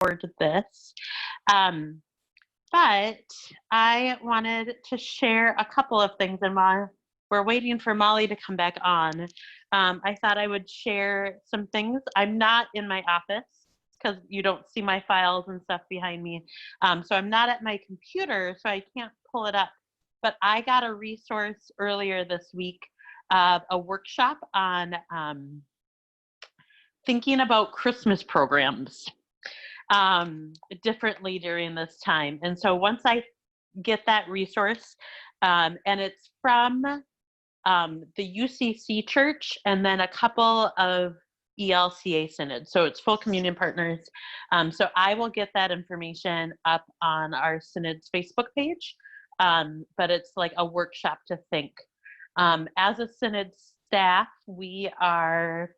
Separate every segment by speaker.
Speaker 1: record this. Um, but I wanted to share a couple of things, and while we're waiting for Molly to come back on, I thought I would share some things. I'm not in my office because you don't see my files and stuff behind me. So I'm not at my computer, so I can't pull it up. But I got a resource earlier this week, a workshop on thinking about Christmas programs differently during this time. And so once I get that resource, and it's from the UCC Church and then a couple of ELCA synods. So it's Full Communion Partners. So I will get that information up on our synod's Facebook page, but it's like a workshop to think. As a synod staff, we're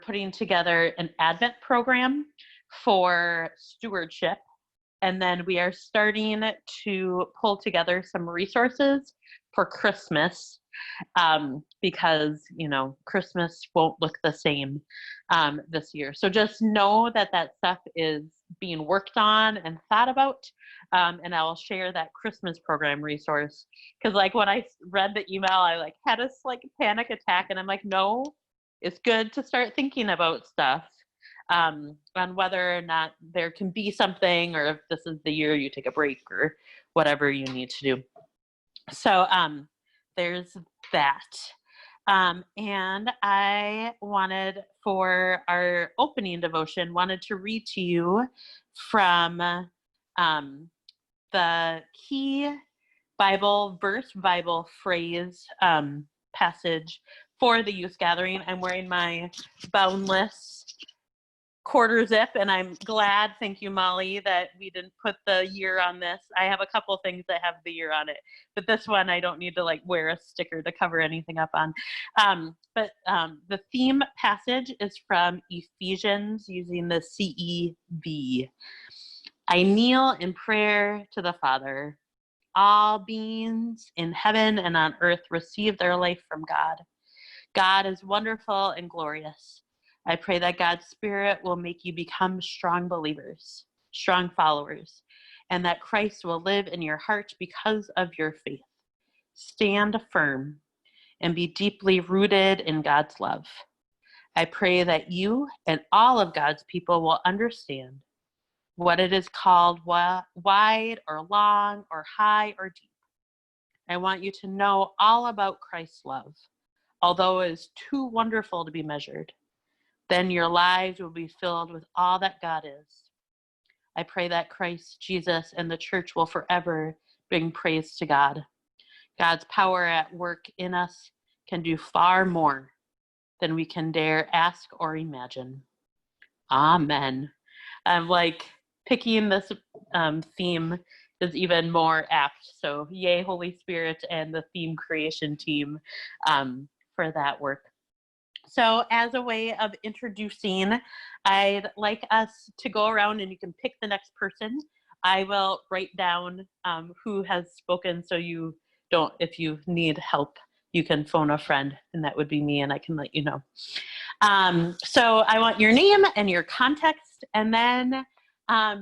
Speaker 1: putting together an Advent program for stewardship. And then we are starting to pull together some resources for Christmas, because, Christmas won't look the same this year. So just know that stuff is being worked on and thought about. And I will share that Christmas program resource. Because when I read the email, I had a panic attack, and I'm like, no, it's good to start thinking about stuff. On whether or not there can be something, or if this is the year you take a break or whatever you need to do. So there's that. And I wanted, for our opening devotion, to read to you from the key Bible phrase passage for the youth gathering. I'm wearing my Boundless quarter zip, and I'm glad, thank you, Molly, that we didn't put the year on this. I have a couple things that have the year on it, but this one I don't need to wear a sticker to cover anything up on. But the theme passage is from Ephesians, using the CEV. I kneel in prayer to the Father. All beings in heaven and on earth receive their life from God. God is wonderful and glorious. I pray that God's Spirit will make you become strong believers, strong followers, and that Christ will live in your heart because of your faith. Stand firm and be deeply rooted in God's love. I pray that you and all of God's people will understand what it is called wide or long or high or deep. I want you to know all about Christ's love, although it is too wonderful to be measured. Then your lives will be filled with all that God is. I pray that Christ Jesus and the church will forever bring praise to God. God's power at work in us can do far more than we can dare ask or imagine. Amen. I'm picking this theme is even more apt. So yay, Holy Spirit and the theme creation team for that work. So as a way of introducing, I'd like us to go around, and you can pick the next person. I will write down who has spoken, so you don't, if you need help, you can phone a friend, and that would be me, and I can let you know. So I want your name and your context, and then a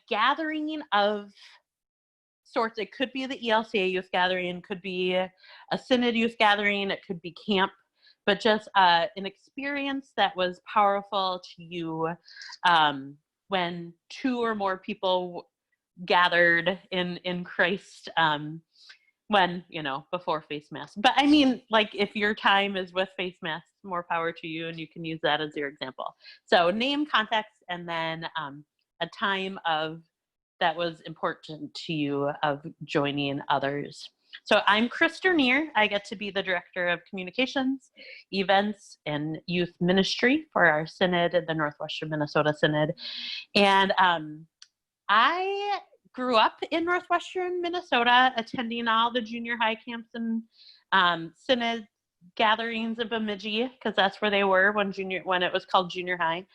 Speaker 1: gathering of sorts. It could be the ELCA youth gathering, could be a synod youth gathering, it could be camp, but just an experience that was powerful to you when two or more people gathered in Christ, when, before face mask. But I mean, if your time is with face masks, more power to you, and you can use that as your example. So name, context, and then a time that was important to you of joining others. So I'm Chris Dernier. I get to be the Director of Communications, Events, and Youth Ministry for our Synod, the Northwestern Minnesota Synod. And I grew up in Northwestern Minnesota, attending all the junior high camps and Synod gatherings of Bemidji, because that's where they were when it was called junior high.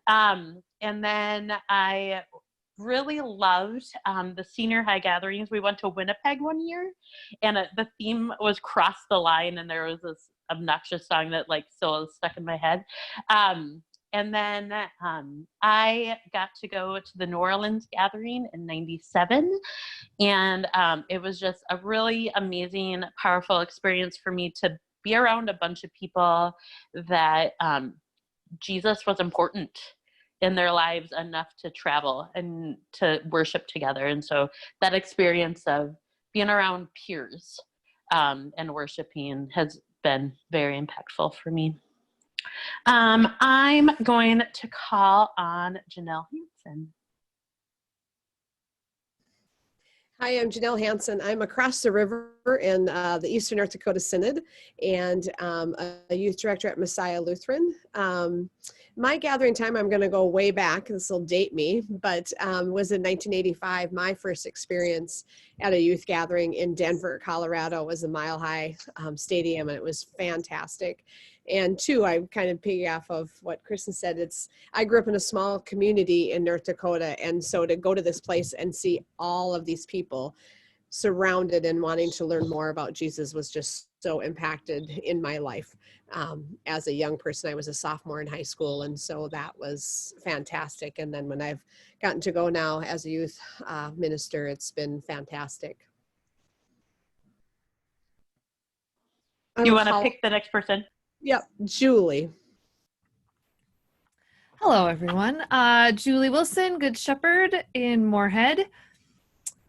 Speaker 1: And then I really loved the senior high gatherings. We went to Winnipeg one year, and the theme was Cross the Line, and there was this obnoxious song that still is stuck in my head. And then I got to go to the New Orleans gathering in 97. And it was just a really amazing, powerful experience for me to be around a bunch of people that Jesus was important in their lives enough to travel and to worship together. And so that experience of being around peers and worshiping has been very impactful for me. I'm going to call on Janelle Hanson.
Speaker 2: Hi, I'm Janelle Hanson. I'm across the river in the Eastern North Dakota Synod and a youth director at Messiah Lutheran. My gathering time, I'm going to go way back, this will date me, but was in 1985. My first experience at a youth gathering in Denver, Colorado was the Mile High Stadium, and it was fantastic. And two, I kind of piggy off of what Kristen said. I grew up in a small community in North Dakota, and so to go to this place and see all of these people surrounded and wanting to learn more about Jesus was just so impacted in my life. As a young person, I was a sophomore in high school, and so that was fantastic. And then when I've gotten to go now as a youth minister, it's been fantastic.
Speaker 1: You want to pick the next person?
Speaker 2: Yep, Julie.
Speaker 3: Hello, everyone. Julie Wilson, Good Shepherd in Moorhead.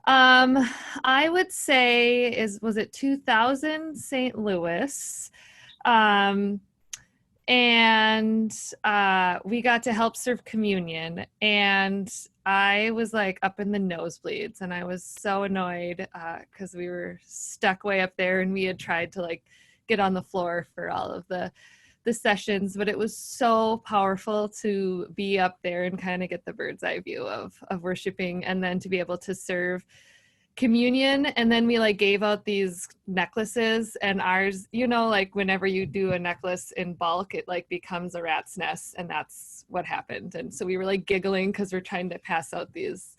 Speaker 3: I would say was it 2000 St. Louis? And we got to help serve communion, and I was like up in the nosebleeds, and I was so annoyed because we were stuck way up there, and we had tried to like get on the floor for all of the sessions, but it was so powerful to be up there and kind of get the bird's eye view of worshiping, and then to be able to serve communion. And then we like gave out these necklaces, and ours, you know, like whenever you do a necklace in bulk, it like becomes a rat's nest, and that's what happened. And so we were like giggling because we're trying to pass out these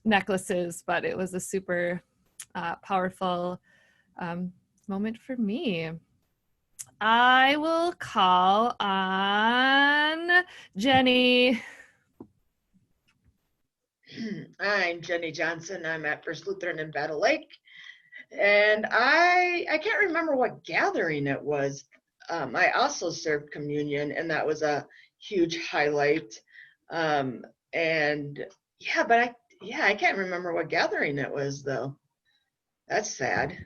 Speaker 3: necklaces, but it was a super powerful moment for me. I will call on Jenny.
Speaker 4: I'm Jenny Johnson. I'm at First Lutheran in Battle Lake. And I can't remember what gathering it was. I also served communion, and that was a huge highlight. I can't remember what gathering it was, though. That's sad.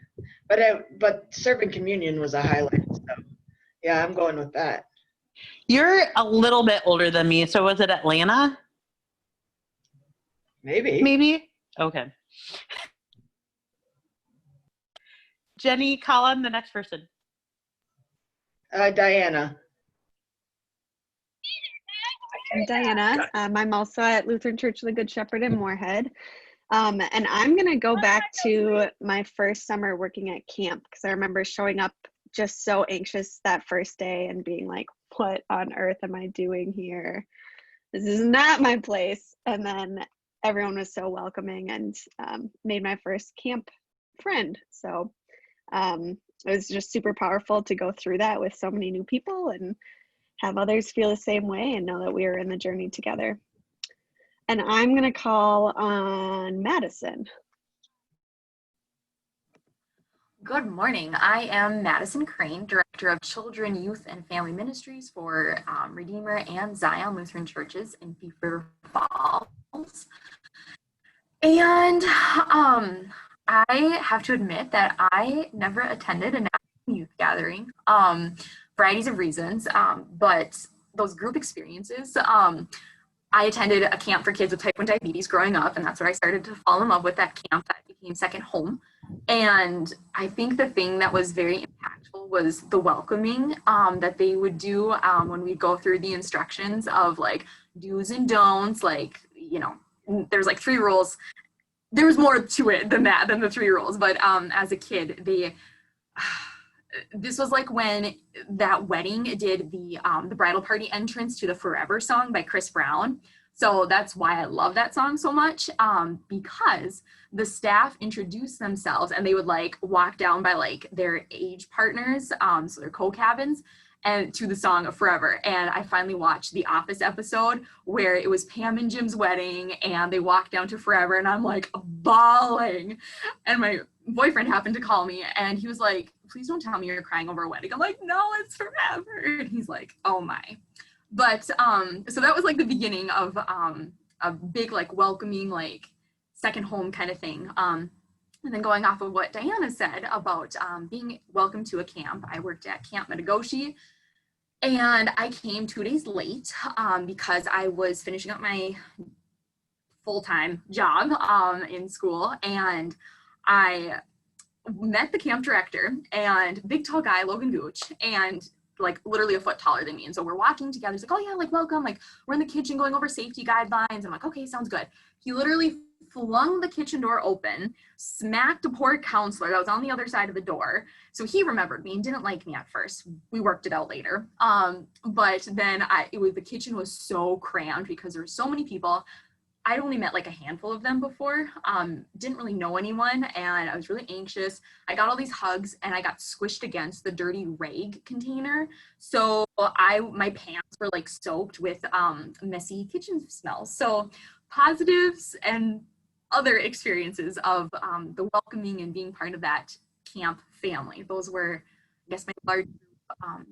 Speaker 4: But serving communion was a highlight. So yeah, I'm going with that.
Speaker 1: You're a little bit older than me, so was it Atlanta? Maybe? Okay. Jenny, call on the next person.
Speaker 4: Diana.
Speaker 5: I'm Diana. I'm also at Lutheran Church of the Good Shepherd in Moorhead. And I'm going to go back to my first summer working at camp, because I remember showing up just so anxious that first day and being like, what on earth am I doing here? This is not my place. And then everyone was so welcoming and made my first camp friend. So it was just super powerful to go through that with so many new people and have others feel the same way and know that we are in the journey together. And I'm going to call on Madison.
Speaker 6: Good morning. I am Madison Crane, Director of Children, Youth, and Family Ministries for Redeemer and Zion Lutheran Churches in Thief River Falls. And I have to admit that I never attended a national youth gathering, varieties of reasons, but those group experiences, I attended a camp for kids with type 1 diabetes growing up, and that's where I started to fall in love with that camp. That became second home. And I think the thing that was very impactful was the welcoming that they would do when we go through the instructions of like do's and don'ts, like, you know, there's like 3 rules. There was more to it than that, than the 3 rules. But as a kid, this was like when that wedding did the bridal party entrance to the Forever song by Chris Brown. So that's why I love that song so much, because the staff introduced themselves and they would like walk down by like their age partners, so their co-cabins, and to the song Forever. And I finally watched the Office episode where it was Pam and Jim's wedding and they walked down to Forever, and I'm like bawling. And my boyfriend happened to call me and he was like, please don't tell me you're crying over a wedding. I'm like, no, it's forever. And he's like, oh my. But so that was like the beginning of a big like welcoming, like second home kind of thing. And then going off of what Diana said about being welcome to a camp, I worked at Camp Metigoshe, and I came 2 days late because I was finishing up my full-time job in school, and I met the camp director, and big tall guy, Logan Gooch, and like literally a foot taller than me. And so we're walking together. He's like, oh yeah, like welcome. Like we're in the kitchen going over safety guidelines. I'm like, okay, sounds good. He literally flung the kitchen door open, smacked a poor counselor that was on the other side of the door. So he remembered me and didn't like me at first. We worked it out later. But then the kitchen was so crammed because there were so many people. I'd only met like a handful of them before, didn't really know anyone, and I was really anxious. I got all these hugs and I got squished against the dirty rag container. So my pants were like soaked with messy kitchen smells. So positives and other experiences of the welcoming and being part of that camp family. Those were, I guess, my large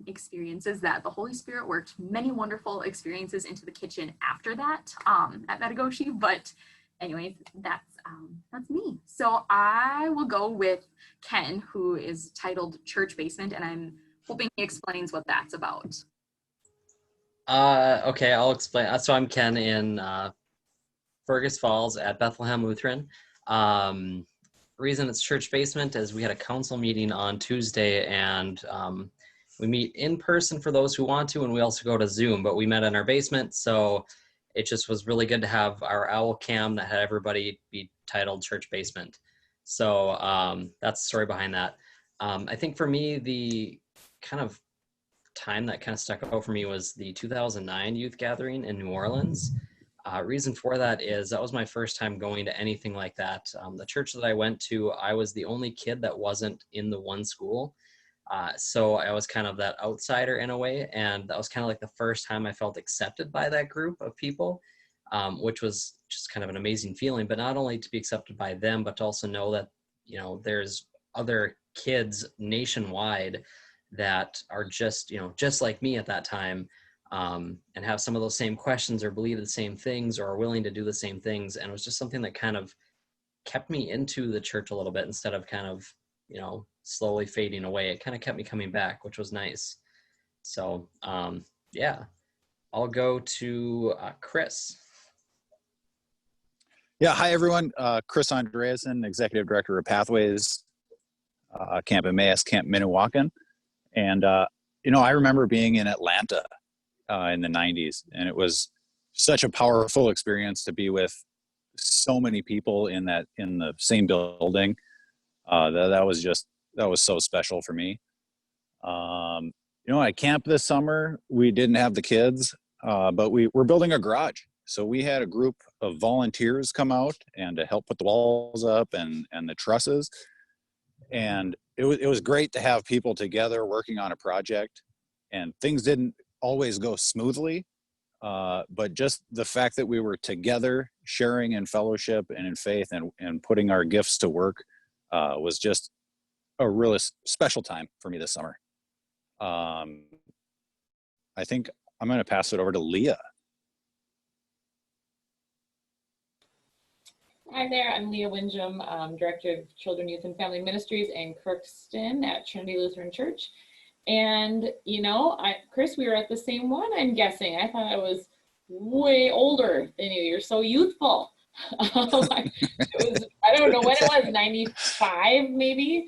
Speaker 6: experiences that the Holy Spirit worked many wonderful experiences into the kitchen after that at Metigoshe. But anyways, that's me. So I will go with Ken, who is titled Church Basement, and I'm hoping he explains what that's about.
Speaker 7: Okay, I'll explain. So I'm Ken in Fergus Falls at Bethlehem Lutheran. Reason it's Church Basement is we had a council meeting on Tuesday, and we meet in person for those who want to, and we also go to Zoom, but we met in our basement. So it just was really good to have our owl cam that had everybody be titled Church Basement. So that's the story behind that. I think for me, the kind of time that kind of stuck out for me was the 2009 youth gathering in New Orleans. Reason for that is that was my first time going to anything like that. The church that I went to, I was the only kid that wasn't in the one school. So I was kind of that outsider in a way, and that was kind of like the first time I felt accepted by that group of people, which was just kind of an amazing feeling. But not only to be accepted by them, but to also know that, you know, there's other kids nationwide that are just, you know, just like me at that time, and have some of those same questions or believe the same things or are willing to do the same things. And it was just something that kind of kept me into the church a little bit instead of kind of, you know, slowly fading away. It kind of kept me coming back, which was nice. So yeah, I'll go to Chris.
Speaker 8: Yeah, hi everyone. Chris Andreasen, Executive Director of Pathways, Camp Emmaus, Camp Minnewacan. And, you know, I remember being in Atlanta in the 90s, and it was such a powerful experience to be with so many people in the same building. That was so special for me. You know, at camp this summer, we didn't have the kids, but we're building a garage. So we had a group of volunteers come out and to help put the walls up and the trusses. And it was great to have people together working on a project, and things didn't always go smoothly. But just the fact that we were together sharing in fellowship and in faith and putting our gifts to work was just a really special time for me this summer. I think I'm going to pass it over to Leah.
Speaker 9: Hi there, I'm Leah Windjam, Director of Children, Youth, and Family Ministries in Crookston at Trinity Lutheran Church. And, you know, Chris, we were at the same one, I'm guessing. I thought I was way older than you. You're so youthful. I don't know when it was, 95 maybe.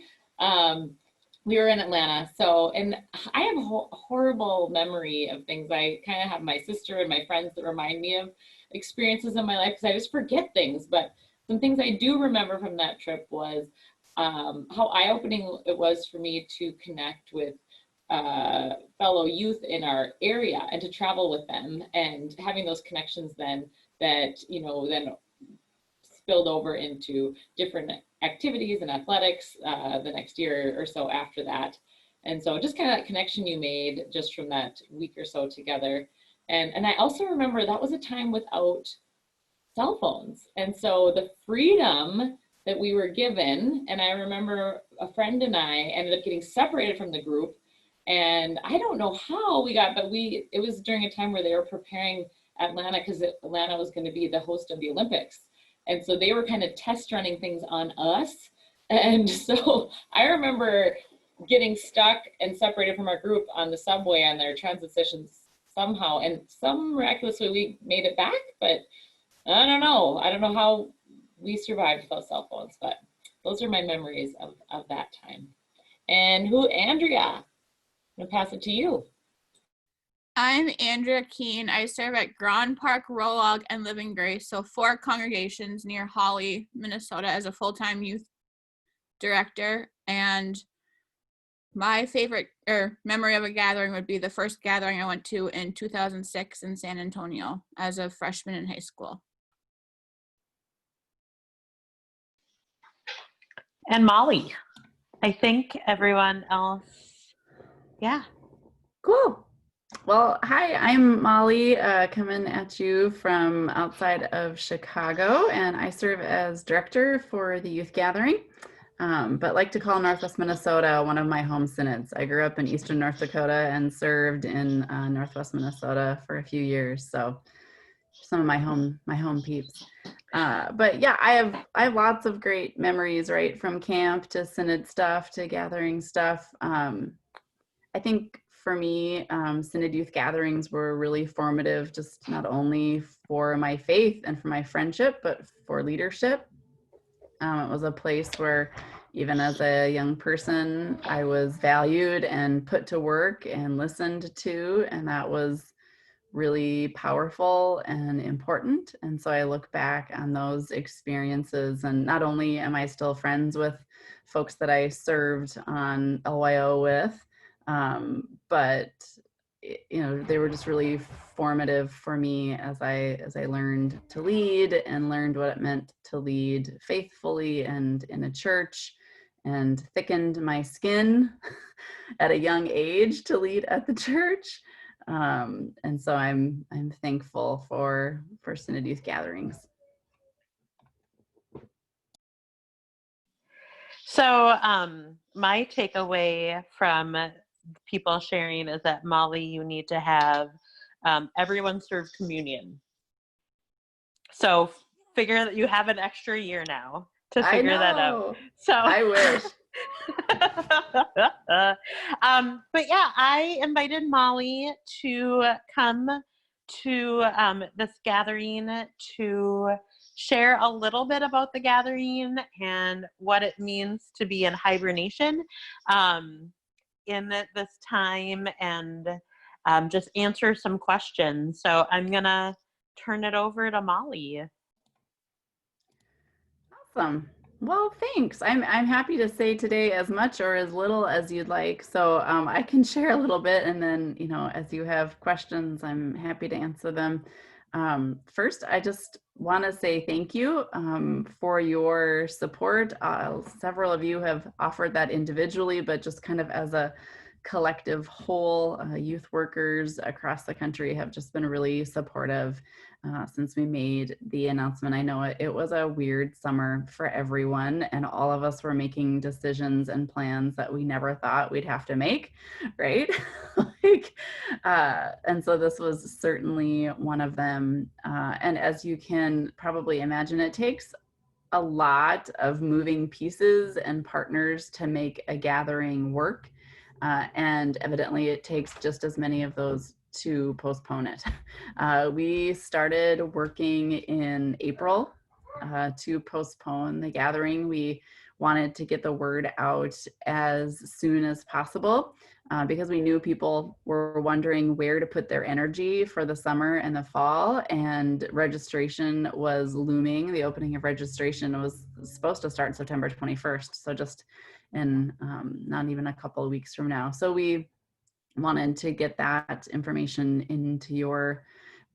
Speaker 9: We were in Atlanta. So, and I have a horrible memory of things. I kind of have my sister and my friends that remind me of experiences in my life because I just forget things. But some things I do remember from that trip was how eye-opening it was for me to connect with fellow youth in our area and to travel with them, and having those connections then that, you know, then spilled over into different activities and athletics the next year or so after that. And so just kind of that connection you made just from that week or so together. And I also remember that was a time without cell phones. And so the freedom that we were given, and I remember a friend and I ended up getting separated from the group. And I don't know how we got, but it was during a time where they were preparing Atlanta, because Atlanta was going to be the host of the Olympics. And so they were kind of test running things on us. And so I remember getting stuck and separated from our group on the subway on their transit stations somehow. And some miraculous way we made it back, but I don't know. I don't know how we survived without cell phones, but those are my memories of that time. And Andrea, I'm gonna pass it to you.
Speaker 10: I'm Andrea Keene. I serve at Grand Park, Rolog, and Living Grace, so 4 congregations near Holly, Minnesota, as a full-time youth director. And my favorite memory of a gathering would be the first gathering I went to in 2006 in San Antonio as a freshman in high school.
Speaker 1: And Molly, I think everyone else, yeah.
Speaker 11: Cool. Well, hi, I'm Molly, coming at you from outside of Chicago, and I serve as director for the youth gathering, but like to call Northwest Minnesota one of my home synods. I grew up in Eastern North Dakota and served in Northwest Minnesota for a few years, so some of my home peeps. But yeah, I have lots of great memories, right, from camp to synod stuff to gathering stuff. I think for me, synod youth gatherings were really formative, just not only for my faith and for my friendship, but for leadership. It was a place where even as a young person, I was valued and put to work and listened to, and that was really powerful and important. And so I look back on those experiences, and not only am I still friends with folks that I served on LYO with, but you know, they were just really formative for me as I learned to lead and learned what it meant to lead faithfully and in a church, and thickened my skin at a young age to lead at the church. And so I'm thankful for synod youth gatherings.
Speaker 1: So my takeaway from people sharing is that, Molly, you need to have everyone serve communion. So figure that you have an extra year now to figure that out. So
Speaker 11: I wish.
Speaker 1: But yeah, I invited Molly to come to this gathering to share a little bit about the gathering and what it means to be in hibernation in this time, and just answer some questions. So I'm gonna turn it over to Molly.
Speaker 11: Awesome. Well, thanks. I'm happy to say today as much or as little as you'd like. So I can share a little bit, and then, you know, as you have questions, I'm happy to answer them. First, I just want to say thank you for your support. Several of you have offered that individually, but just kind of as a collective whole, youth workers across the country have just been really supportive since we made the announcement. I know it was a weird summer for everyone, and all of us were making decisions and plans that we never thought we'd have to make, right? And so this was certainly one of them. And as you can probably imagine, it takes a lot of moving pieces and partners to make a gathering work. And evidently it takes just as many of those to postpone it. We started working in April to postpone the gathering. We wanted to get the word out as soon as possible because we knew people were wondering where to put their energy for the summer and the fall, and registration was looming. The opening of registration was supposed to start September 21st, so just in not even a couple of weeks from now. So we wanted to get that information into your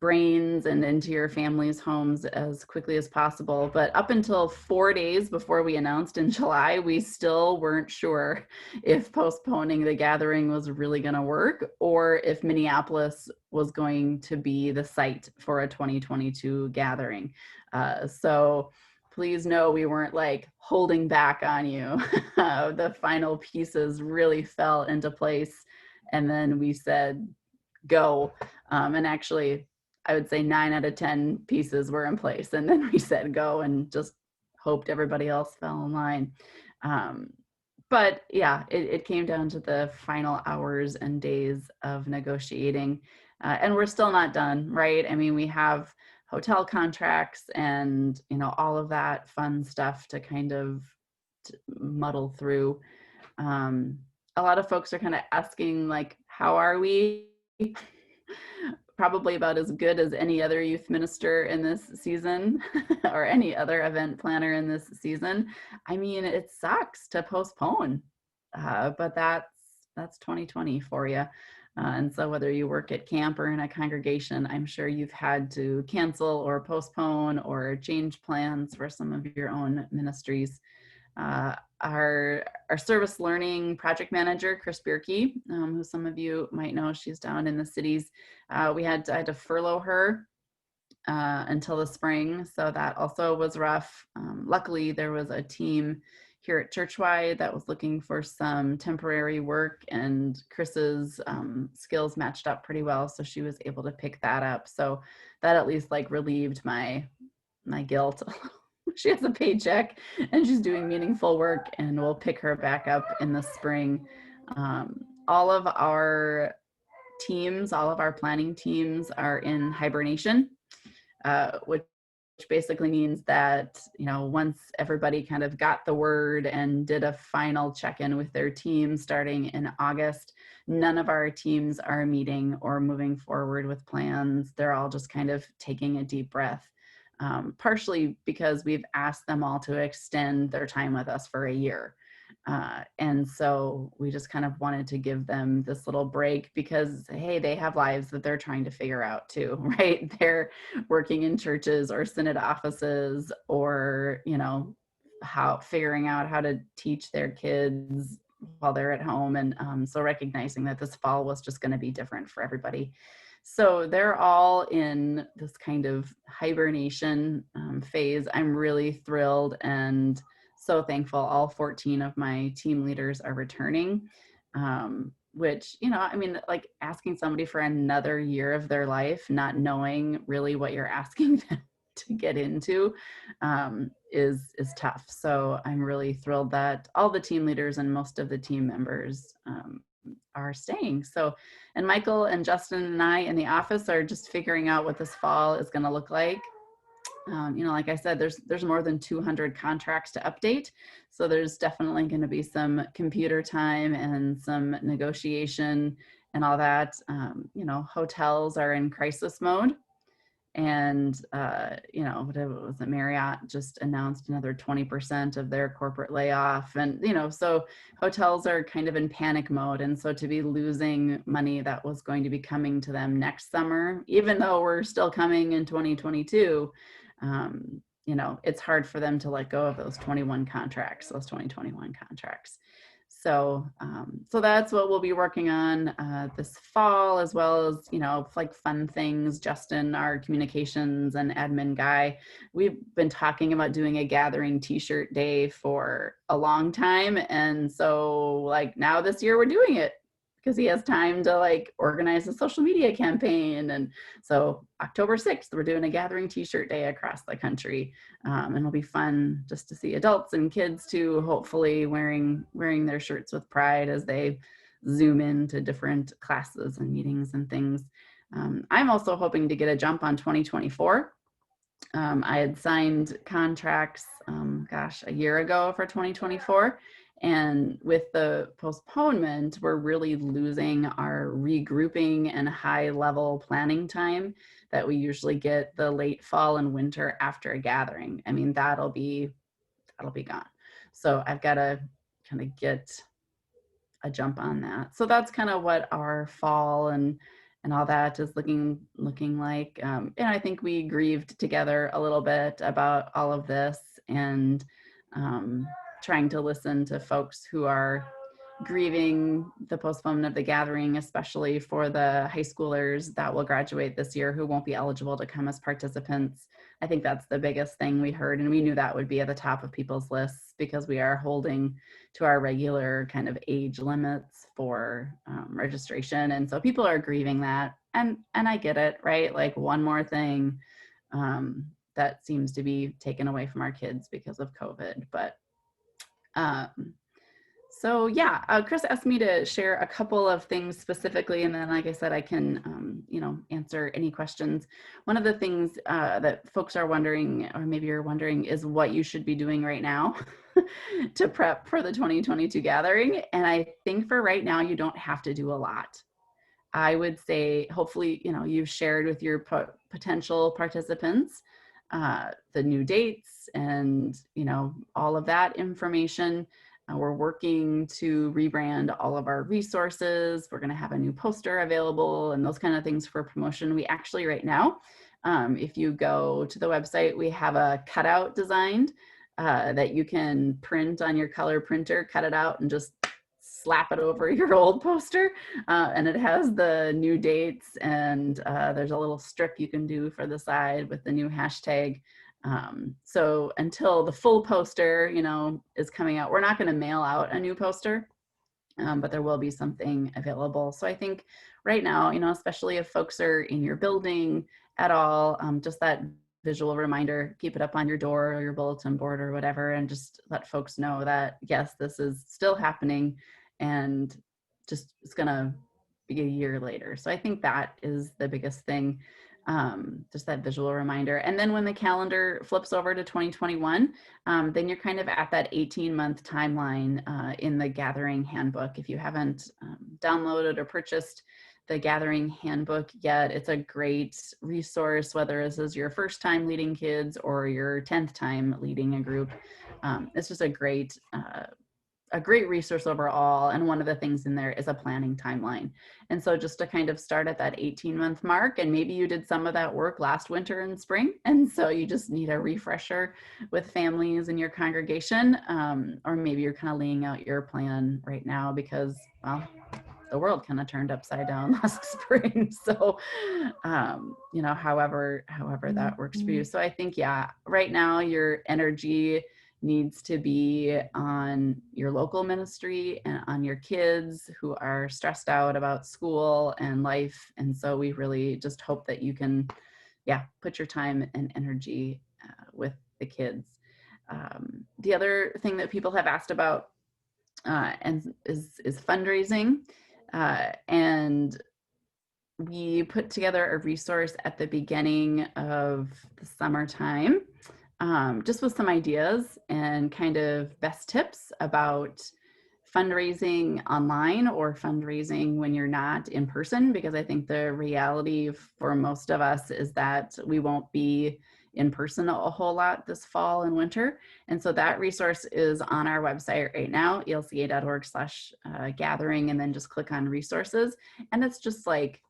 Speaker 11: brains and into your families' homes as quickly as possible. But up until 4 days before we announced in July, we still weren't sure if postponing the gathering was really going to work, or if Minneapolis was going to be the site for a 2022 gathering. So please know we weren't like holding back on you. The final pieces really fell into place. And then we said, go. And actually, I would say 9 out of 10 pieces were in place. And then we said go and just hoped everybody else fell in line. But yeah, it came down to the final hours and days of negotiating. And we're still not done, right? I mean, we have hotel contracts and, you know, all of that fun stuff to kind of muddle through. A lot of folks are kind of asking, like, how are we? Probably about as good as any other youth minister in this season or any other event planner in this season. I mean, it sucks to postpone, but that's 2020 for you. And so whether you work at camp or in a congregation, I'm sure you've had to cancel or postpone or change plans for some of your own ministries. Our service learning project manager, Chris Bierke, who some of you might know, she's down in the cities. I had to furlough her until the spring, so that also was rough. Luckily, there was a team here at Churchwide that was looking for some temporary work, and Chris's skills matched up pretty well, so she was able to pick that up. So that at least like relieved my guilt. She has a paycheck and she's doing meaningful work, and we'll pick her back up in the spring. All of our teams, all of our planning teams are in hibernation, which basically means that, you know, once everybody kind of got the word and did a final check-in with their team starting in August, none of our teams are meeting or moving forward with plans. They're all just kind of taking a deep breath. Partially because we've asked them all to extend their time with us for a year. And so we just kind of wanted to give them this little break because, hey, they have lives that they're trying to figure out too, right? They're working in churches or synod offices, or, you know, figuring out how to teach their kids while they're at home. And so recognizing that this fall was just going to be different for everybody. So they're all in this kind of hibernation phase. I'm really thrilled and so thankful all 14 of my team leaders are returning, which, you know, I mean, like asking somebody for another year of their life, not knowing really what you're asking them to get into is tough. So I'm really thrilled that all the team leaders and most of the team members are staying. So, and Michael and Justin and I in the office are just figuring out what this fall is going to look like. You know, like I said, there's more than 200 contracts to update. So there's definitely going to be some computer time and some negotiation and all that. You know, hotels are in crisis mode. And, you know, whatever it was, Marriott just announced another 20% of their corporate layoff. And, you know, so hotels are kind of in panic mode. And so to be losing money that was going to be coming to them next summer, even though we're still coming in 2022, you know, it's hard for them to let go of those 2021 contracts. So, so that's what we'll be working on this fall, as well as, you know, like fun things. Justin, our communications and admin guy, we've been talking about doing a gathering t-shirt day for a long time. And so like now this year we're doing it because he has time to like organize a social media campaign. And so October 6th, we're doing a gathering t-shirt day across the country. And it'll be fun just to see adults and kids too, hopefully wearing their shirts with pride as they zoom into different classes and meetings and things. I'm also hoping to get a jump on 2024. I had signed contracts, a year ago for 2024. And with the postponement, we're really losing our regrouping and high level planning time that we usually get the late fall and winter after a gathering. I mean, that'll be gone. So I've got to kind of get a jump on that. So that's kind of what our fall and all that is looking like. And I think we grieved together a little bit about all of this, and trying to listen to folks who are grieving the postponement of the gathering, especially for the high schoolers that will graduate this year who won't be eligible to come as participants. I think that's the biggest thing we heard, and we knew that would be at the top of people's lists because we are holding to our regular kind of age limits for registration. And so people are grieving that, and I get it, right? Like, one more thing that seems to be taken away from our kids because of COVID. But so yeah, Chris asked me to share a couple of things specifically, and then, like I said, I can, answer any questions. One of the things that folks are wondering, or maybe you're wondering, is what you should be doing right now to prep for the 2022 gathering. And I think for right now, you don't have to do a lot. I would say, hopefully, you've shared with your potential participants the new dates and, all of that information. We're working to rebrand all of our resources. We're going to have a new poster available and those kind of things for promotion. We actually, right now, if you go to the website, we have a cutout designed that you can print on your color printer, cut it out and just slap it over your old poster. And it has the new dates, and there's a little strip you can do for the side with the new hashtag. So until the full poster, is coming out, we're not going to mail out a new poster, but there will be something available. So I think right now, especially if folks are in your building at all, just that visual reminder, keep it up on your door or your bulletin board or whatever, and just let folks know that, yes, this is still happening, and just it's going to be a year later. So I think that is the biggest thing. Just that visual reminder. And then when the calendar flips over to 2021, then you're kind of at that 18-month timeline in the Gathering Handbook. If you haven't downloaded or purchased the Gathering Handbook yet, it's a great resource, whether this is your first time leading kids or your 10th time leading a group. It's just a great resource overall. And one of the things in there is a planning timeline. And so just to kind of start at that 18-month mark, and maybe you did some of that work last winter and spring, and so you just need a refresher with families in your congregation, or maybe you're kind of laying out your plan right now because, well, the world kind of turned upside down last spring. So, however that works for you. So I think, yeah, right now your energy needs to be on your local ministry and on your kids who are stressed out about school and life. And so we really just hope that you can, put your time and energy with the kids. The other thing that people have asked about and is fundraising. And we put together a resource at the beginning of the summertime, just with some ideas and kind of best tips about fundraising online or fundraising when you're not in person, because I think the reality for most of us is that we won't be in person a whole lot this fall and winter. And so that resource is on our website right now, elca.org/gathering, and then just click on resources. And it's just like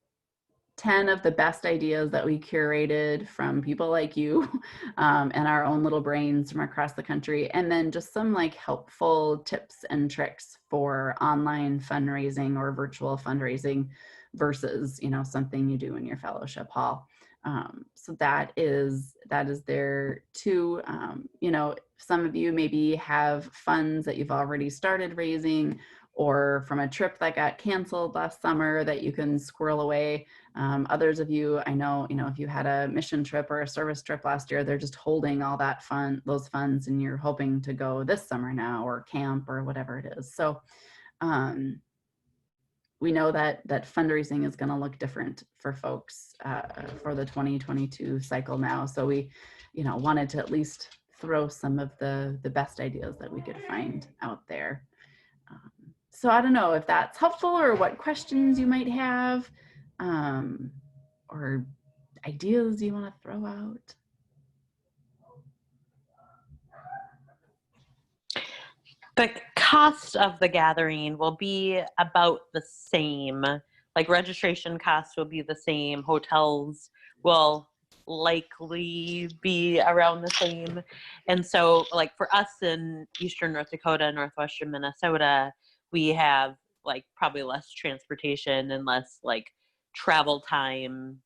Speaker 11: 10 of the best ideas that we curated from people like you and our own little brains from across the country. And then just some like helpful tips and tricks for online fundraising or virtual fundraising versus, something you do in your fellowship hall. So that is there too. Some of you maybe have funds that you've already started raising, or from a trip that got canceled last summer that you can squirrel away. Others of you, I know, if you had a mission trip or a service trip last year, they're just holding all those funds, and you're hoping to go this summer now, or camp, or whatever it is. So we know that fundraising is going to look different for folks for the 2022 cycle now. So we, wanted to at least throw some of the best ideas that we could find out there. So I don't know if that's helpful, or what questions you might have, or ideas you want to throw out.
Speaker 1: The cost of the gathering will be about the same like registration costs will be the same. Hotels will likely be around the same. And so like for us in Eastern North Dakota, Northwestern Minnesota, we have like probably less transportation and less like travel time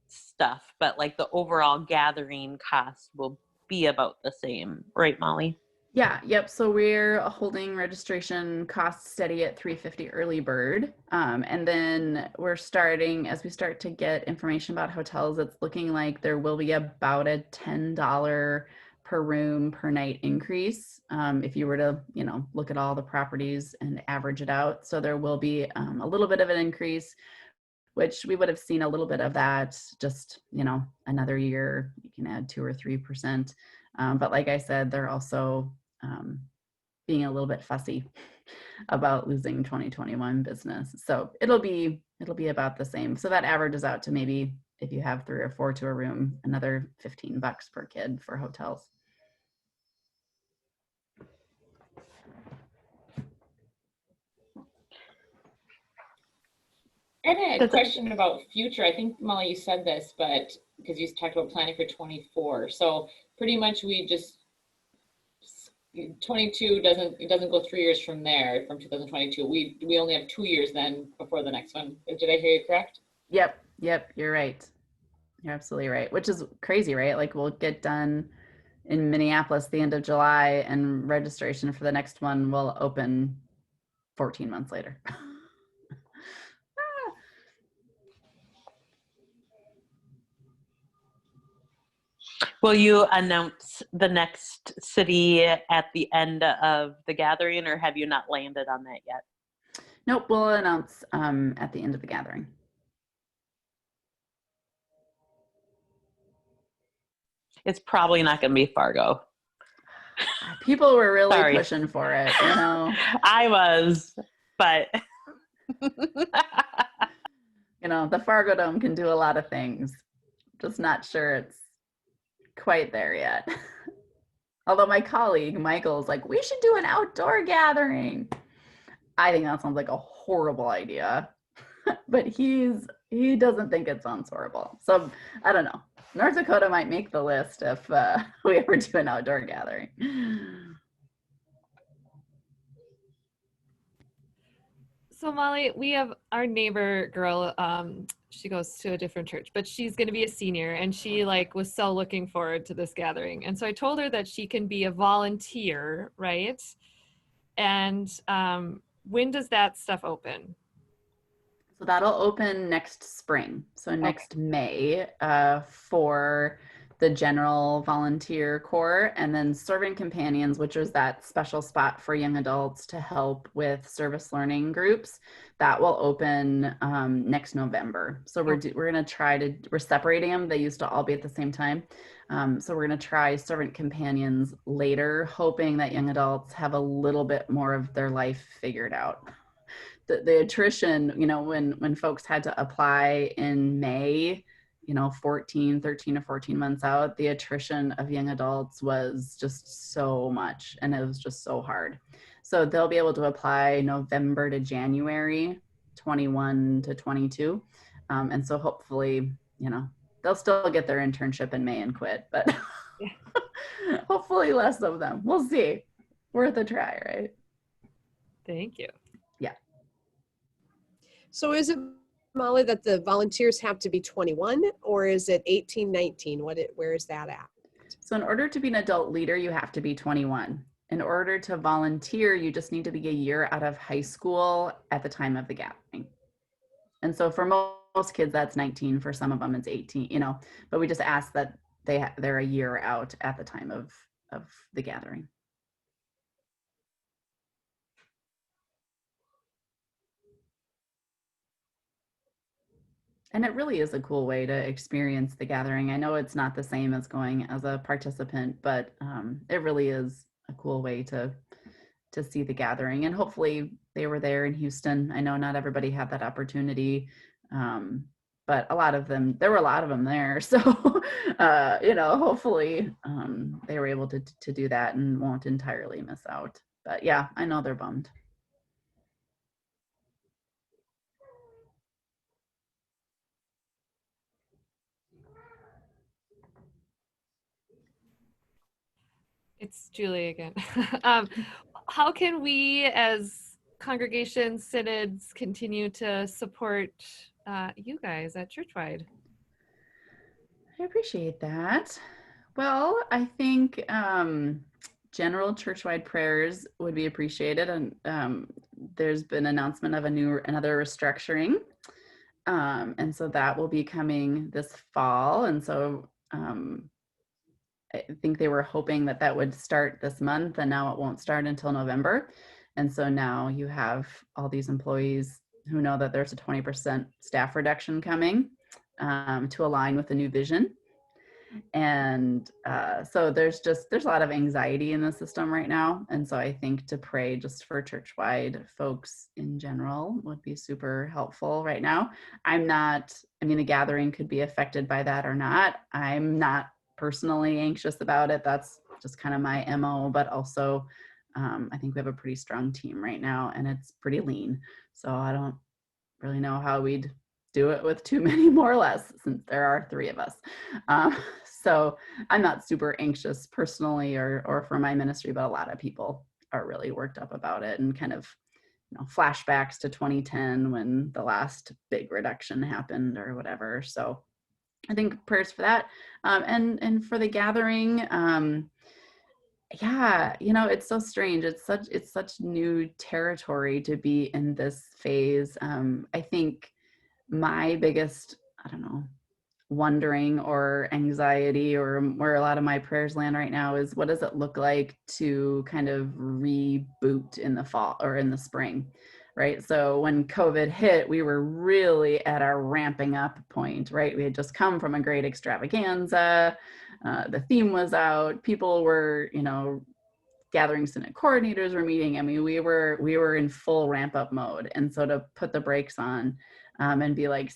Speaker 1: stuff, but like the overall gathering cost will be about the same, right, Molly?
Speaker 11: Yeah, yep. So we're holding registration costs steady at $350 early bird. And then we're starting, as we start to get information about hotels, it's looking like there will be about a $10 per room per night increase. If you were to, look at all the properties and average it out. So there will be a little bit of an increase, which we would have seen a little bit of that just, another year, you can add 2 or 3%. But like I said, they're also being a little bit fussy about losing 2021 business. So it'll be about the same. So that averages out to maybe, if you have 3 or 4 to a room, another $15 per kid for hotels.
Speaker 9: I had a question about future. I think, Molly, you said this, but because you talked about planning for 24. So pretty much we just, 22 doesn't go 3 years from there, from 2022. We only have 2 years then before the next one. Did I hear you correct?
Speaker 11: Yep, you're right. You're absolutely right, which is crazy, right? Like we'll get done in Minneapolis the end of July and registration for the next one will open 14 months later.
Speaker 1: Will you announce the next city at the end of the gathering, or have you not landed on that yet?
Speaker 11: Nope, we'll announce at the end of the gathering.
Speaker 1: It's probably not going to be Fargo.
Speaker 11: People were really
Speaker 1: Sorry.
Speaker 11: pushing for it,
Speaker 1: I was, but
Speaker 11: the Fargo Dome can do a lot of things. Just not sure it's quite there yet. Although my colleague Michael's like, we should do an outdoor gathering. I think that sounds like a horrible idea, but he doesn't think it sounds horrible. So I don't know. North Dakota might make the list if we ever do an outdoor gathering.
Speaker 3: So Molly, we have our neighbor girl, she goes to a different church, but she's going to be a senior and she was so looking forward to this gathering. And so I told her that she can be a volunteer, right? And when does that stuff open?
Speaker 11: So that'll open next spring. So next May for the general volunteer corps, and then Servant Companions, which is that special spot for young adults to help with service learning groups, that will open next November. So we're going to we're separating them. They used to all be at the same time. So we're going to try Servant Companions later, hoping that young adults have a little bit more of their life figured out. The attrition, when folks had to apply in May, 13 or 14 months out, the attrition of young adults was just so much, and it was just so hard. So they'll be able to apply November to January, 21 to 22. And so hopefully, they'll still get their internship in May and quit, but hopefully less of them. We'll see. Worth a try, right?
Speaker 3: Thank you.
Speaker 11: Yeah.
Speaker 2: So is it, Molly, that the volunteers have to be 21, or is it 18, 19? Where is that at?
Speaker 11: So in order to be an adult leader, you have to be 21. In order to volunteer, you just need to be a year out of high school at the time of the gathering. And so for most kids, that's 19. For some of them, it's 18, but we just ask that they're a year out at the time of the gathering. And it really is a cool way to experience the gathering. I know it's not the same as going as a participant, but it really is a cool way to see the gathering. And hopefully they were there in Houston. I know not everybody had that opportunity, but there were a lot of them there. So, hopefully they were able to do that and won't entirely miss out. But yeah, I know they're bummed.
Speaker 3: It's Julie again. How can we as congregations, synods continue to support you guys at Churchwide?
Speaker 11: I appreciate that. Well, I think general churchwide prayers would be appreciated, and there's been announcement of another restructuring, and so that will be coming this fall. And so I think they were hoping that that would start this month, and now it won't start until November. And so now you have all these employees who know that there's a 20% staff reduction coming to align with the new vision. And so there's a lot of anxiety in the system right now. And so I think to pray just for churchwide folks in general would be super helpful right now. The gathering could be affected by that or not. I'm not personally anxious about it. That's just kind of my MO, but also I think we have a pretty strong team right now, and it's pretty lean. So I don't really know how we'd do it with too many more or less, since there are 3 of us. So I'm not super anxious personally or for my ministry, but a lot of people are really worked up about it, and kind of flashbacks to 2010 when the last big reduction happened or whatever. So I think prayers for that. And for the gathering, it's so strange. It's such new territory to be in this phase. I think my biggest, wondering or anxiety, or where a lot of my prayers land right now, is what does it look like to kind of reboot in the fall or in the spring, right? So when COVID hit, we were really at our ramping up point, right? We had just come from a great extravaganza. The theme was out. People were, gathering synod coordinators were meeting. I mean, we were in full ramp up mode. And so to put the brakes on and be like,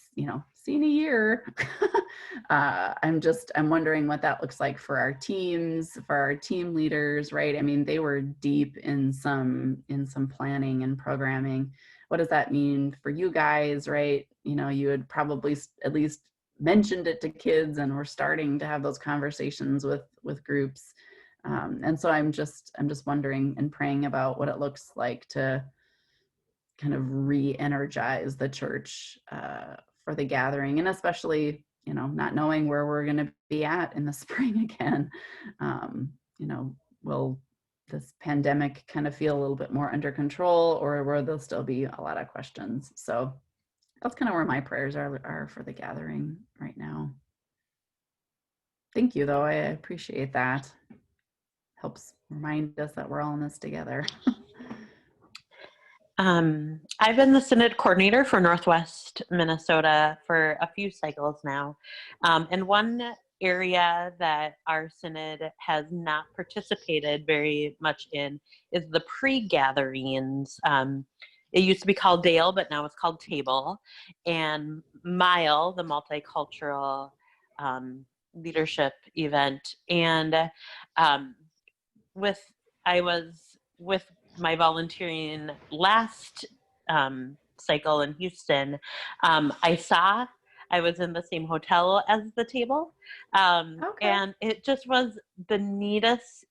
Speaker 11: see in a year, I'm wondering what that looks like for our teams, for our team leaders, right? I mean, they were deep in some planning and programming. What does that mean for you guys, right? You had probably at least mentioned it to kids, and we're starting to have those conversations with groups. And so I'm just wondering and praying about what it looks like to kind of re-energize the church for the gathering, and especially, not knowing where we're going to be at in the spring again. Will this pandemic kind of feel a little bit more under control, or will there still be a lot of questions? So that's kind of where my prayers are for the gathering right now. Thank you, though. I appreciate that. Helps remind us that we're all in this together.
Speaker 1: I've been the synod coordinator for Northwest Minnesota for a few cycles now. And one area that our synod has not participated very much in is the pre-gatherings. It used to be called Dale, but now it's called Table. And Mile, the multicultural leadership event. And I was with my volunteering last cycle in Houston. I was in the same hotel as the Table. And it just was the neatest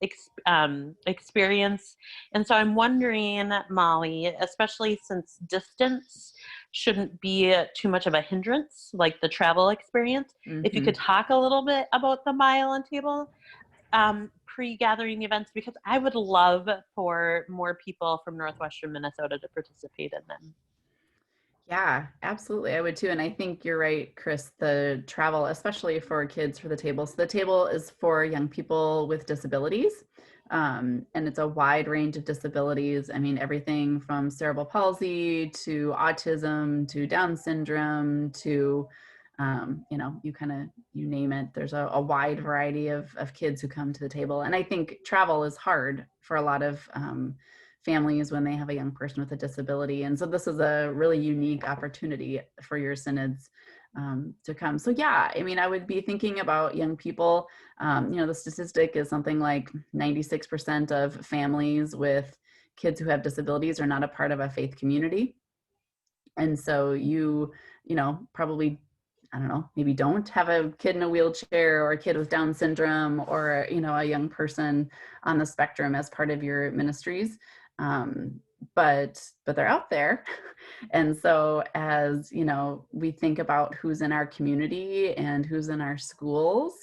Speaker 1: experience. And so I'm wondering, Molly, especially since distance shouldn't be too much of a hindrance, like the travel experience, if you could talk a little bit about the Mile and Table pre-gathering events, because I would love for more people from Northwestern Minnesota to participate in them.
Speaker 11: Yeah, absolutely. I would too. And I think you're right, Chris, the travel, especially for kids, for the Table. So the Table is for young people with disabilities. And it's a wide range of disabilities. I mean, everything from cerebral palsy to autism to Down syndrome to you name it. There's a wide variety of kids who come to the Table. And I think travel is hard for a lot of families when they have a young person with a disability. And so this is a really unique opportunity for your synods to come. So yeah, I mean, I would be thinking about young people. The statistic is something like 96% of families with kids who have disabilities are not a part of a faith community. And so you probably I don't know, maybe don't have a kid in a wheelchair or a kid with Down syndrome or, you know, a young person on the spectrum as part of your ministries. But they're out there. And so as, you know, we think about who's in our community and who's in our schools,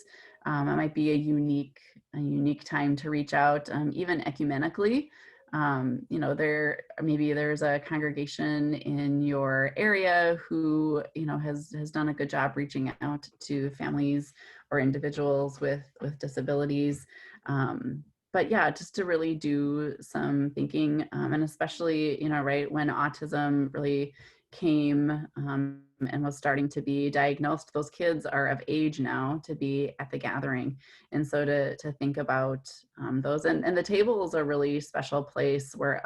Speaker 11: it might be a unique time to reach out, even ecumenically. You know, maybe there's a congregation in your area who, you know, has done a good job reaching out to families or individuals with disabilities. But yeah, just to really do some thinking, and especially, you know, right when autism really came and was starting to be diagnosed, those kids are of age now to be at the gathering. And so to think about those, and the table is a really special place where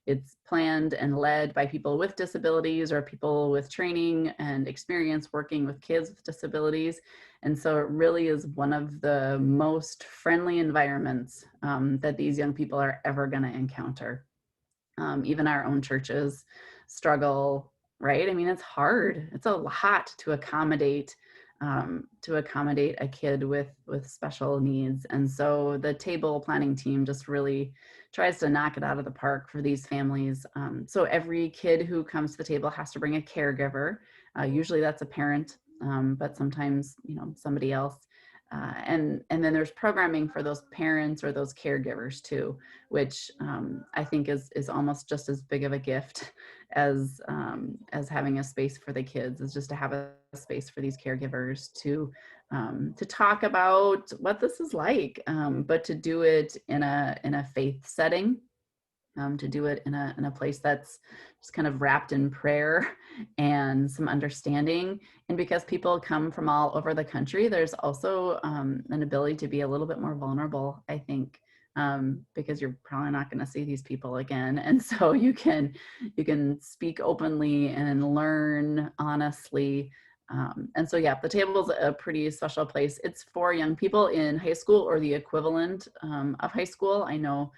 Speaker 11: it's planned and led by people with disabilities or people with training and experience working with kids with disabilities. And so it really is one of the most friendly environments that these young people are ever going to encounter. Even our own churches struggle, right? I mean, it's hard. It's a lot to accommodate a kid with special needs. And so the table planning team just really tries to knock it out of the park for these families. So every kid who comes to the table has to bring a caregiver. Usually that's a parent, but sometimes, you know, somebody else. And then there's programming for those parents or those caregivers too, which I think is almost just as big of a gift as having a space for the kids, is just to have a space for these caregivers to talk about what this is like, but to do it in a faith setting. To do it in a place that's just kind of wrapped in prayer and some understanding. And because people come from all over the country, there's also an ability to be a little bit more vulnerable, I think, because you're probably not going to see these people again. And so you can speak openly and learn honestly. And so, yeah, the table is a pretty special place. It's for young people in high school or the equivalent of high school. I know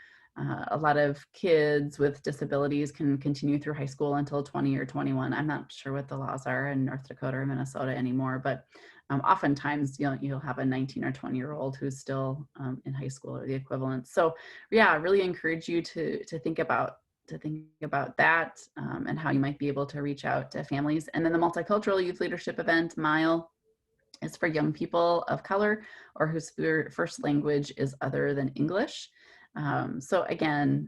Speaker 11: a lot of kids with disabilities can continue through high school until 20 or 21. I'm not sure what the laws are in North Dakota or Minnesota anymore, but oftentimes you'll have a 19 or 20-year-old who's still in high school or the equivalent. So yeah, I really encourage you to think about that and how you might be able to reach out to families. And then the Multicultural Youth Leadership Event, MILE, is for young people of color or whose first language is other than English. So again,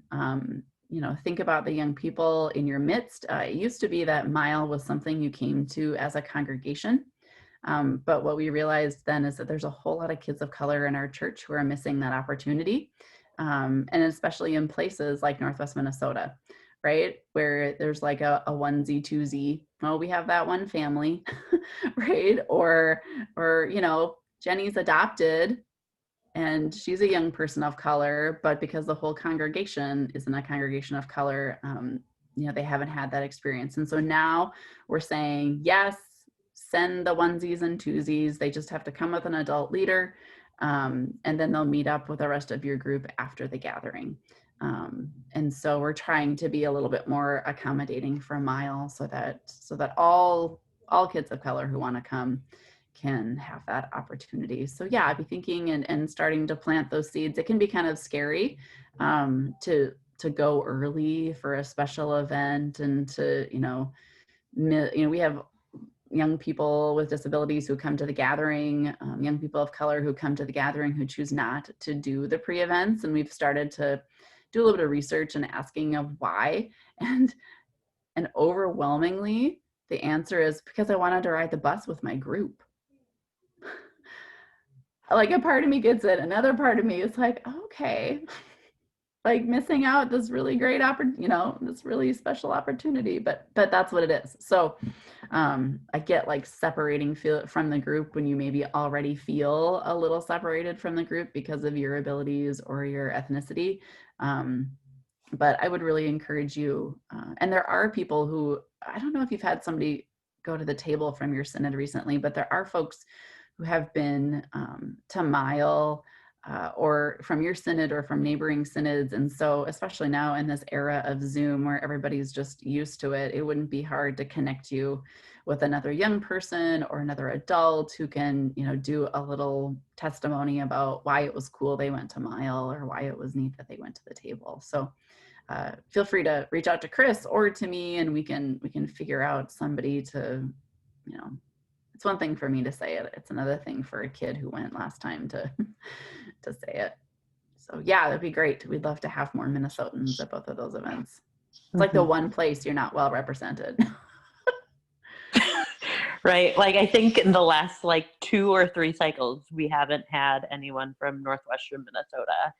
Speaker 11: you know, think about the young people in your midst. It used to be that MILE was something you came to as a congregation. But what we realized then is that there's a whole lot of kids of color in our church who are missing that opportunity. And especially in places like Northwest Minnesota, right? Where there's like a onesie, twosie. Oh, we have that one family, right? Or, you know, Jenny's adopted, and she's a young person of color, but because the whole congregation isn't a congregation of color, you know, they haven't had that experience. And so now we're saying, yes, send the onesies and twosies. They just have to come with an adult leader, and then they'll meet up with the rest of your group after the gathering. And so we're trying to be a little bit more accommodating for MILE so that all kids of color who want to come can have that opportunity. So yeah, I'd be thinking and starting to plant those seeds. It can be kind of scary to go early for a special event and to, you know, we have young people with disabilities who come to the gathering, young people of color who come to the gathering who choose not to do the pre-events. And we've started to do a little bit of research and asking of why. And overwhelmingly, the answer is because I wanted to ride the bus with my group. Like a part of me gets it. Another part of me is like, okay, like missing out this really great this really special opportunity, but that's what it is. So I get like separating from the group when you maybe already feel a little separated from the group because of your abilities or your ethnicity. But I would really encourage you, and there are people who, I don't know if you've had somebody go to the table from your synod recently, but there are folks who have been to MILE or from your synod or from neighboring synods. And so especially now in this era of Zoom where everybody's just used to it, it wouldn't be hard to connect you with another young person or another adult who can, you know, do a little testimony about why it was cool they went to Mile or why it was neat that they went to the table. So feel free to reach out to Chris or to me, and we can figure out somebody to, you know, it's one thing for me to say it. It's another thing for a kid who went last time to to say it. So yeah, that'd be great. We'd love to have more Minnesotans at both of those events. It's like the one place you're not well represented.
Speaker 1: Right. Like I think in the last like 2 or 3 cycles, we haven't had anyone from Northwestern Minnesota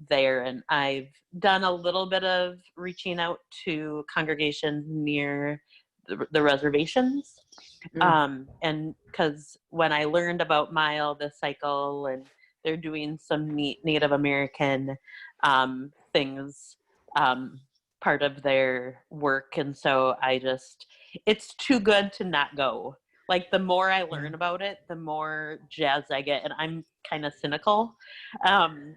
Speaker 1: there. And I've done a little bit of reaching out to congregations near the reservations. And because when I learned about Mile this cycle, and they're doing some neat Native American things, part of their work. And so it's too good to not go. Like the more I learn about it, the more jazzed I get. And I'm kind of cynical and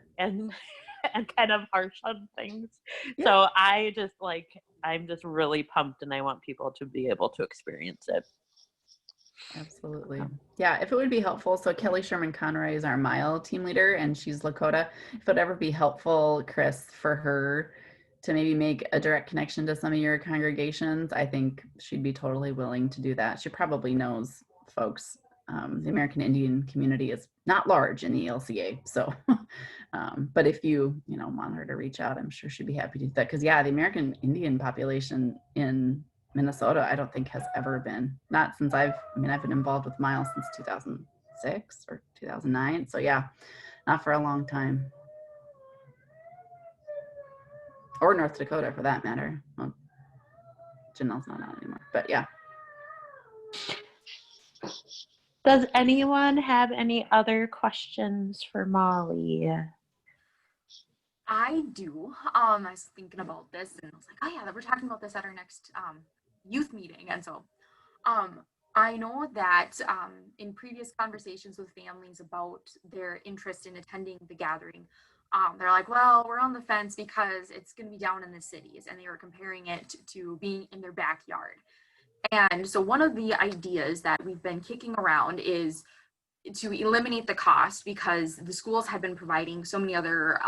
Speaker 1: kind of harsh on things. Yeah. So I'm just really pumped, and I want people to be able to experience it.
Speaker 11: Absolutely. Yeah, if it would be helpful. So Kelly Sherman Conroy is our Mile team leader, and she's Lakota. If it would ever be helpful, Chris, for her to maybe make a direct connection to some of your congregations, I think she'd be totally willing to do that. She probably knows folks. The American Indian community is not large in the ELCA. So, but if you want her to reach out, I'm sure she'd be happy to do that. Because yeah, the American Indian population in Minnesota, I don't think has ever been, not since I've been involved with Mile since 2006 or 2009. So yeah, not for a long time. Or North Dakota for that matter. Well, Janelle's not on anymore, but yeah.
Speaker 1: Does anyone have any other questions for Molly?
Speaker 6: I do. I was thinking about this, and I was like, oh yeah, we're talking about this at our next youth meeting. And so I know that in previous conversations with families about their interest in attending the gathering, they're like, well, we're on the fence because it's going to be down in the cities, and they were comparing it to being in their backyard. And so one of the ideas that we've been kicking around is to eliminate the cost, because the schools had been providing so many other,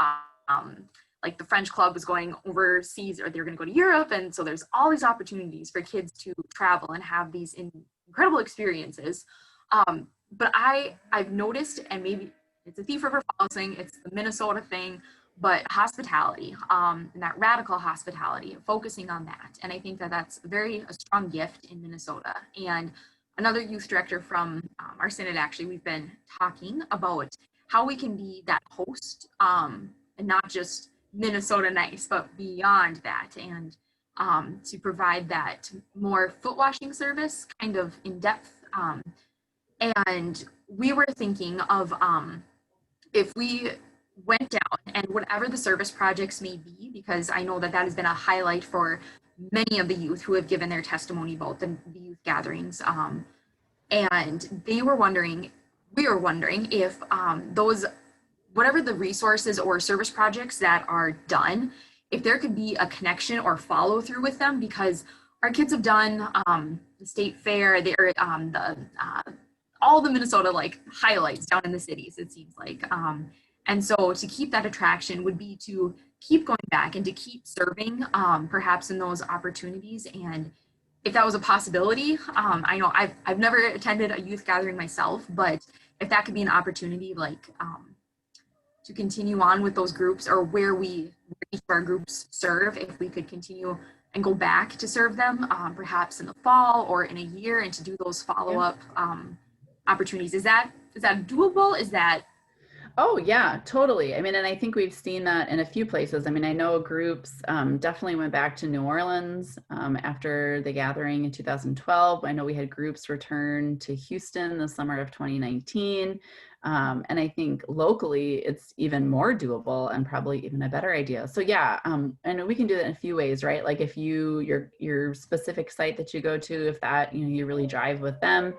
Speaker 6: like the French club was going overseas, or they're going to go to Europe. And so there's all these opportunities for kids to travel and have these incredible experiences. But I've noticed, and maybe it's a Thief River Falls thing, it's the Minnesota thing, but hospitality, and that radical hospitality, focusing on that. And I think that that's a strong gift in Minnesota. And another youth director from our synod, actually, we've been talking about how we can be that host, and not just Minnesota nice, but beyond that, and to provide that more foot washing service, kind of in depth. And we were thinking of if we went down, and whatever the service projects may be, because I know that has been a highlight for many of the youth who have given their testimony about the youth gatherings. And we were wondering if those, whatever the resources or service projects that are done, if there could be a connection or follow through with them, because our kids have done the state fair, all the Minnesota like highlights down in the cities, it seems like. And so to keep that attraction would be to keep going back and to keep serving, perhaps in those opportunities. And if that was a possibility, I know I've never attended a youth gathering myself, but if that could be an opportunity, like to continue on with those groups, or where each of our groups serve, if we could continue and go back to serve them, perhaps in the fall or in a year, and to do those follow-up opportunities. Is that doable? Is that?
Speaker 11: Oh yeah, totally. I mean, and I think we've seen that in a few places. I mean, I know groups definitely went back to New Orleans after the gathering in 2012. I know we had groups return to Houston the summer of 2019. And I think locally it's even more doable and probably even a better idea. So yeah, and we can do that in a few ways, right? Like if your specific site that you go to, if that, you really drive with them,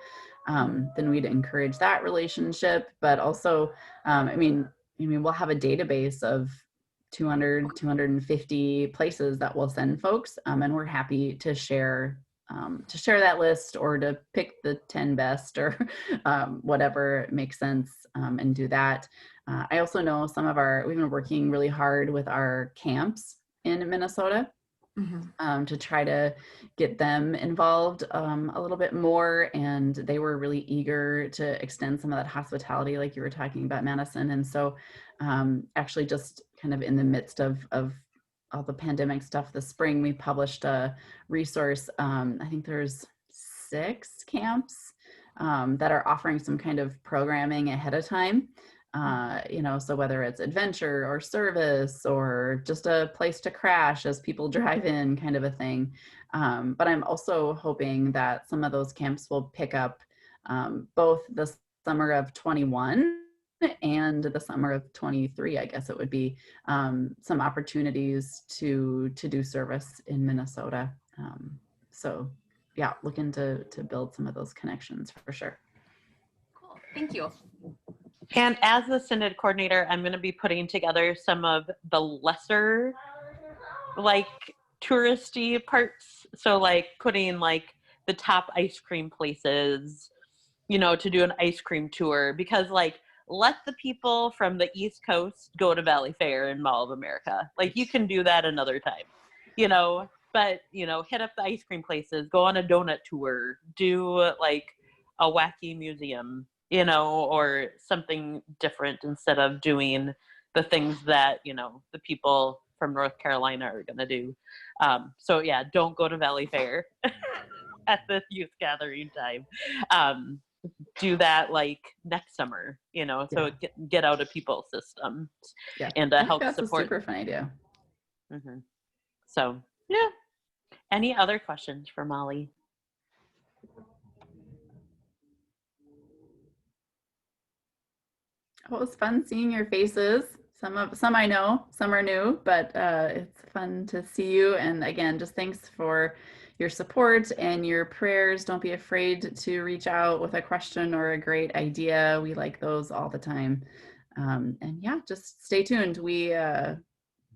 Speaker 11: then we'd encourage that relationship. But also, I mean, we'll have a database of 200, 250 places that we'll send folks, and we're happy to share to share that list or to pick the 10 best or whatever makes sense and do that. I also know we've been working really hard with our camps in Minnesota to try to get them involved a little bit more. And they were really eager to extend some of that hospitality like you were talking about, Madison. And so actually just kind of in the midst of all the pandemic stuff this spring, we published a resource. I think there's 6 camps that are offering some kind of programming ahead of time. So whether it's adventure or service or just a place to crash as people drive in, kind of a thing. But I'm also hoping that some of those camps will pick up both the summer of 21 and the summer of 23, I guess it would be, some opportunities to do service in Minnesota. So yeah, looking to build some of those connections for sure.
Speaker 6: Cool, thank you.
Speaker 1: And as the Synod coordinator, I'm going to be putting together some of the lesser, like, touristy parts. So, like, putting, like, the top ice cream places, to do an ice cream tour. Because, like, let the people from the East Coast go to Valley Fair and Mall of America. Like, you can do that another time, But, hit up the ice cream places, go on a donut tour, do, like, a wacky museum, or something different instead of doing the things that, the people from North Carolina are going to do. So yeah, don't go to Valley Fair at the youth gathering time. Do that like next summer, so get out of people's systems and help
Speaker 11: that's
Speaker 1: support.
Speaker 11: a super fun idea.
Speaker 1: So yeah. Any other questions for Molly?
Speaker 11: Well, it was fun seeing your faces. Some I know, some are new, but it's fun to see you. And again, just thanks for your support and your prayers. Don't be afraid to reach out with a question or a great idea. We like those all the time. And yeah, just stay tuned. We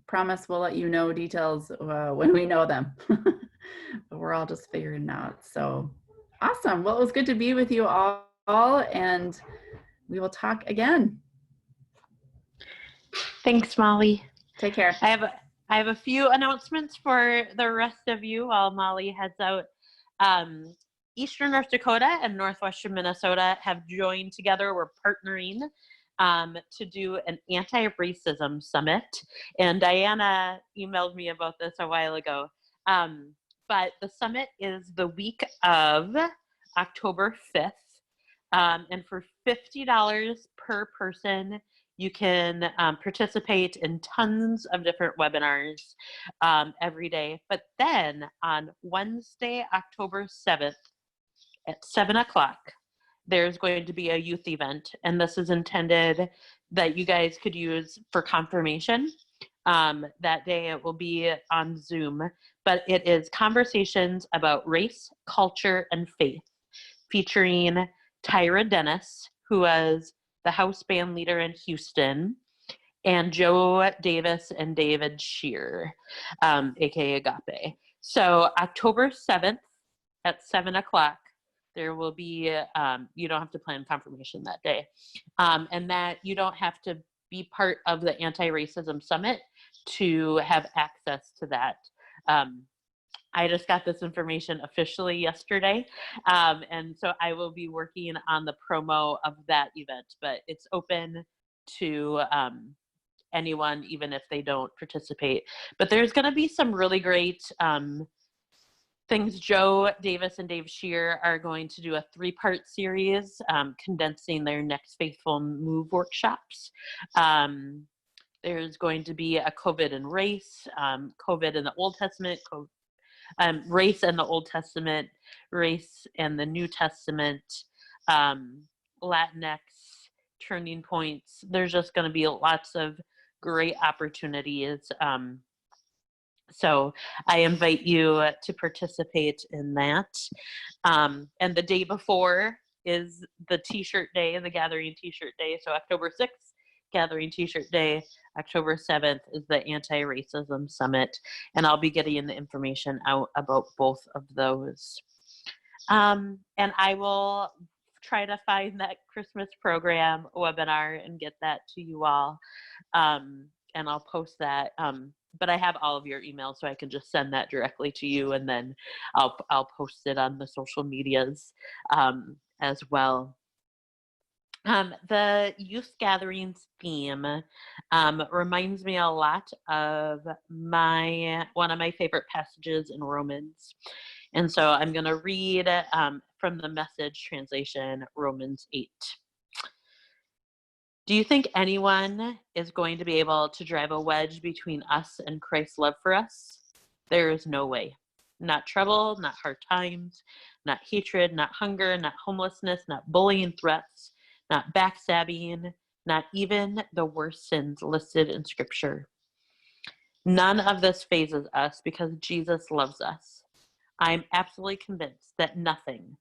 Speaker 11: promise we'll let you know details when we know them. But we're all just figuring it out. So awesome. Well, it was good to be with you all, and we will talk again.
Speaker 1: Thanks, Molly.
Speaker 11: Take care.
Speaker 1: I have a few announcements for the rest of you while Molly heads out. Eastern North Dakota and Northwestern Minnesota have joined together. We're partnering to do an anti-racism summit. And Diana emailed me about this a while ago. But the summit is the week of October 5th. And for $50 per person, you can participate in tons of different webinars every day. But then on Wednesday, October 7th at 7 o'clock, there's going to be a youth event. And this is intended that you guys could use for confirmation. That day it will be on Zoom, but it is conversations about race, culture, and faith, featuring Tyra Dennis, who was the house band leader in Houston, and Joe Davis and David Shear, aka Agape. So October 7th at 7 o'clock, there will be, you don't have to plan confirmation that day, and that you don't have to be part of the Anti-Racism Summit to have access to that. I just got this information officially yesterday, and so I will be working on the promo of that event, but it's open to anyone, even if they don't participate. But there's going to be some really great things. Joe Davis and Dave Shear are going to do a 3-part series condensing their Next Faithful Move workshops. There's going to be a COVID and race, COVID in the Old Testament, race and the Old Testament, race and the New Testament, Latinx, turning points. There's just going to be lots of great opportunities. So I invite you to participate in that. And the day before is the t-shirt day, the gathering t-shirt day. So October 6th Gathering T-shirt day. October 7th is the Anti-Racism Summit, and I'll be getting the information out about both of those. And I will try to find that Christmas program webinar and get that to you all. And I'll post that. But I have all of your emails, so I can just send that directly to you, and then I'll post it on the social medias as well. The youth gatherings theme reminds me a lot of one of my favorite passages in Romans. And so I'm going to read from the Message translation, Romans 8. Do you think anyone is going to be able to drive a wedge between us and Christ's love for us? There is no way. Not trouble, not hard times, not hatred, not hunger, not homelessness, not bullying threats, not backstabbing, not even the worst sins listed in Scripture. None of this phases us because Jesus loves us. I am absolutely convinced that nothing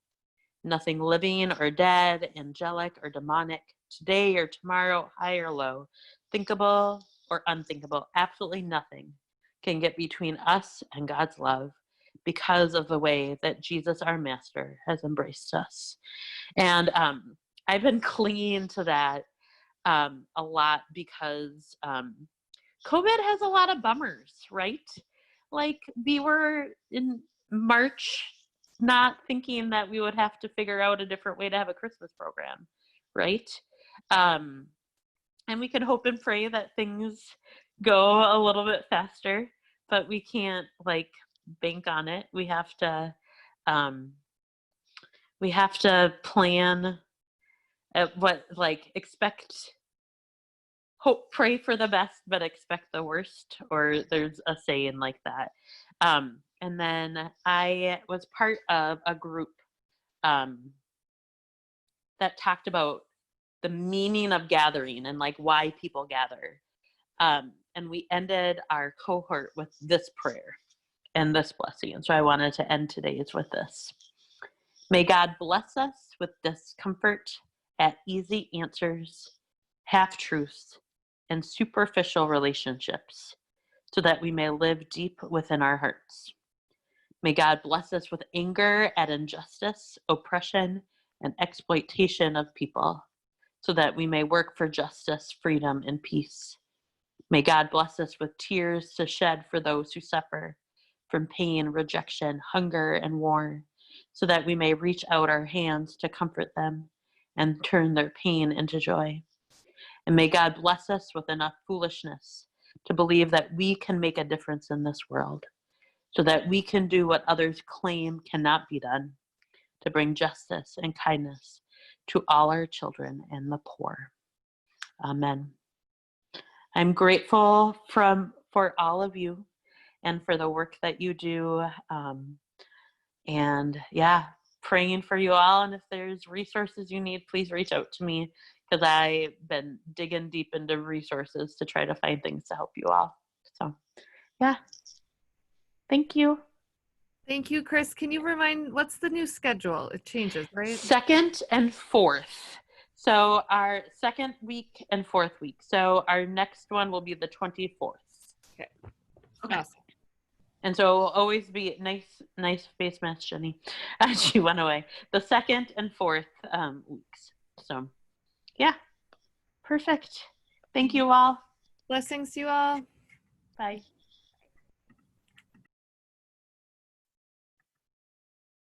Speaker 1: living or dead, angelic or demonic, today or tomorrow, high or low, thinkable or unthinkable, absolutely nothing can get between us and God's love because of the way that Jesus, our Master, has embraced us. And I've been clinging to that a lot because COVID has a lot of bummers, right? Like, we were in March not thinking that we would have to figure out a different way to have a Christmas program, right? And we can hope and pray that things go a little bit faster, but we can't like bank on it. We have to plan pray for the best, but expect the worst, or there's a saying like that. And then I was part of a group that talked about the meaning of gathering and like why people gather. And we ended our cohort with this prayer and this blessing. And so I wanted to end today's with this. May God bless us with discomfort at easy answers, half-truths, and superficial relationships, so that we may live deep within our hearts. May God bless us with anger at injustice, oppression, and exploitation of people, so that we may work for justice, freedom, and peace. May God bless us with tears to shed for those who suffer from pain, rejection, hunger, and war, so that we may reach out our hands to comfort them and turn their pain into joy. And may God bless us with enough foolishness to believe that we can make a difference in this world, so that we can do what others claim cannot be done, to bring justice and kindness to all our children and the poor. Amen. I'm grateful for all of you and for the work that you do. And yeah, praying for you all. And if there's resources you need, please reach out to me, because I've been digging deep into resources to try to find things to help you all. So yeah, thank you.
Speaker 3: Thank you, Chris. Can you remind, what's the new schedule? It changes, right?
Speaker 1: 2nd and 4th. So our 2nd week and 4th week. So our next one will be the 24th.
Speaker 3: Okay.
Speaker 1: Awesome. And so it'll always be nice face mask, Jenny. She went away. The 2nd and 4th weeks. So yeah, perfect. Thank you all.
Speaker 3: Blessings to you all.
Speaker 1: Bye.